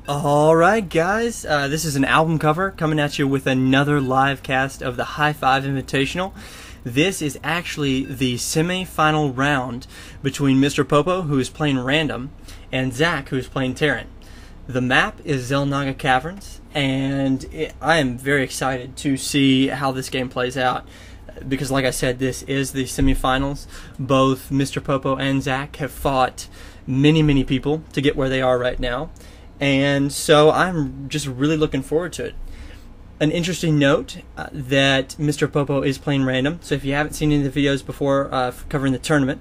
Alright guys, this is an album cover coming at you with another live cast of the High Five Invitational. This is actually the semi-final round between MrPopo, who is playing random, and Zach, who is playing Terran. The map is Xel'Naga Caverns, and I am very excited to see how this game plays out. Because like I said, this is the semifinals. Both MrPopo and Zach have fought many people to get where they are right now. And so I'm just really looking forward to it. An interesting note that MrPopo is playing random. So if you haven't seen any of the videos before covering the tournament,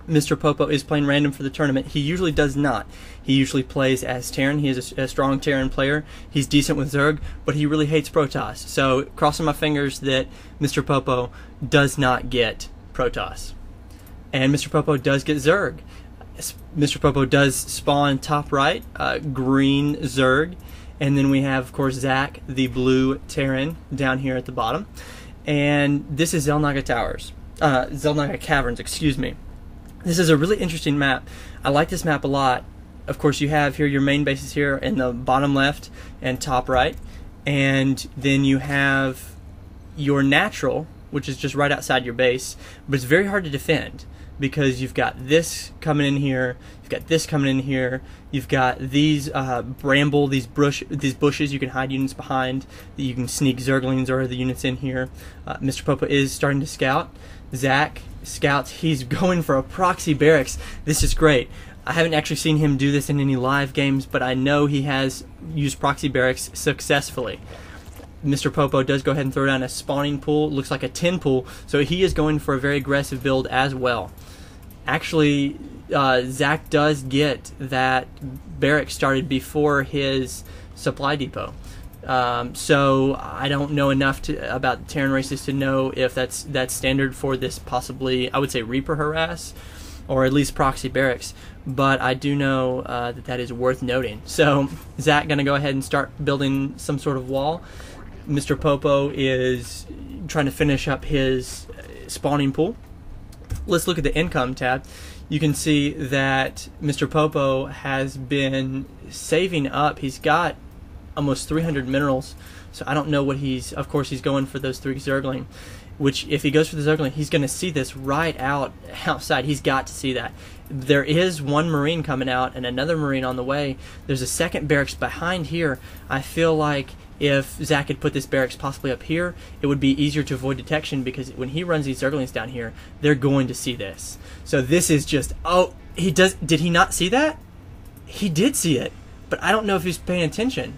MrPopo is playing random for the tournament. He usually does not. He usually plays as Terran. He is a strong Terran player. He's decent with Zerg, but he really hates Protoss. So crossing my fingers that MrPopo does not get Protoss. And MrPopo does get Zerg. MrPopo does spawn top right, green Zerg, and then we have, of course, Zach, the blue Terran, down here at the bottom. And this is Xel'Naga Caverns, excuse me. This is a really interesting map. I like this map a lot. Of course, you have here your main bases here in the bottom left and top right, and then you have your natural, which is just right outside your base, but it's very hard to defend. Because you've got this coming in here, you've got this coming in here, you've got these these bushes you can hide units behind, that you can sneak Zerglings or other units in here. MrPopo is starting to scout. Zach scouts. He's going for a proxy barracks. This is great. I haven't actually seen him do this in any live games, but I know he has used proxy barracks successfully. MrPopo does go ahead and throw down a spawning pool. Looks like a 10 pool, so he is going for a very aggressive build as well. Actually, Zach does get that barrack started before his supply depot. So I don't know enough about the Terran races to know if that's standard for this, possibly, I would say, Reaper harass, or at least proxy barracks. But I do know that is worth noting. So Zach gonna go ahead and start building some sort of wall. MrPopo is trying to finish up his spawning pool. Let's look at the income tab. You can see that MrPopo has been saving up. He's got almost 300 minerals, so I don't know what of course he's going for those 3 Zergling, which if he goes for the Zergling, he's going to see this right outside. He's got to see that. There is one Marine coming out and another Marine on the way. There's a second barracks behind here. I feel like if Zach had put this barracks possibly up here, it would be easier to avoid detection, because when he runs these Zerglings down here, they're going to see this. So this is just, oh, did he not see that? He did see it, but I don't know if he's paying attention.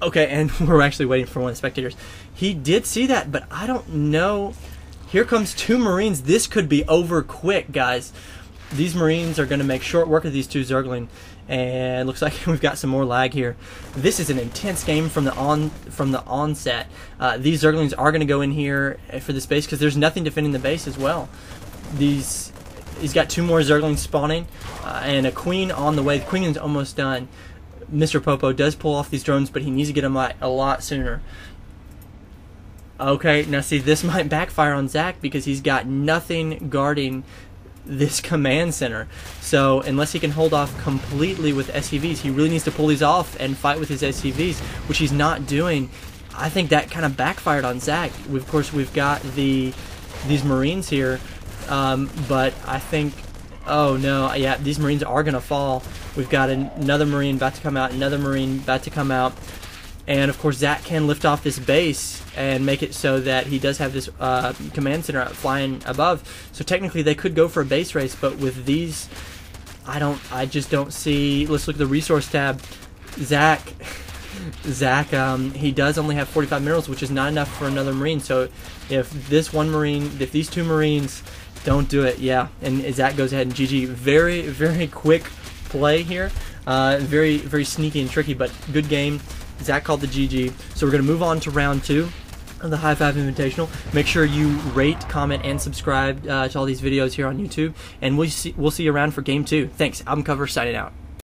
Okay, and we're actually waiting for one of the spectators. He did see that, but I don't know. Here comes 2 Marines. This could be over quick, guys. These Marines are going to make short work of these 2 Zergling, and looks like we've got some more lag here. This is an intense game from the onset. These Zerglings are going to go in here for this base because there's nothing defending the base as well. He's got 2 more Zerglings spawning and a queen on the way. The queen is almost done. MrPopo does pull off these drones, but he needs to get them a lot sooner. Okay, now see, this might backfire on Zach because he's got nothing guarding this command center. So unless he can hold off completely with SCVs, he really needs to pull these off and fight with his SCVs, which he's not doing. I think that kind of backfired on Zach. Of course, we've got these Marines here, but I think, oh no, yeah, these Marines are going to fall. We've got another Marine about to come out, another Marine about to come out. And of course, Zach can lift off this base and make it so that he does have this command center flying above. So technically, they could go for a base race, but with these, I just don't see. Let's look at the resource tab. Zach, he does only have 45 minerals, which is not enough for another Marine. So if these 2 Marines don't do it, yeah, and Zach goes ahead and GG. Very quick play here. Very sneaky and tricky, but good game. Zach called the GG. So we're going to move on to round 2 of the High Five Invitational. Make sure you rate, comment, and subscribe to all these videos here on YouTube. And we'll see you around for game 2. Thanks. Album cover signing out.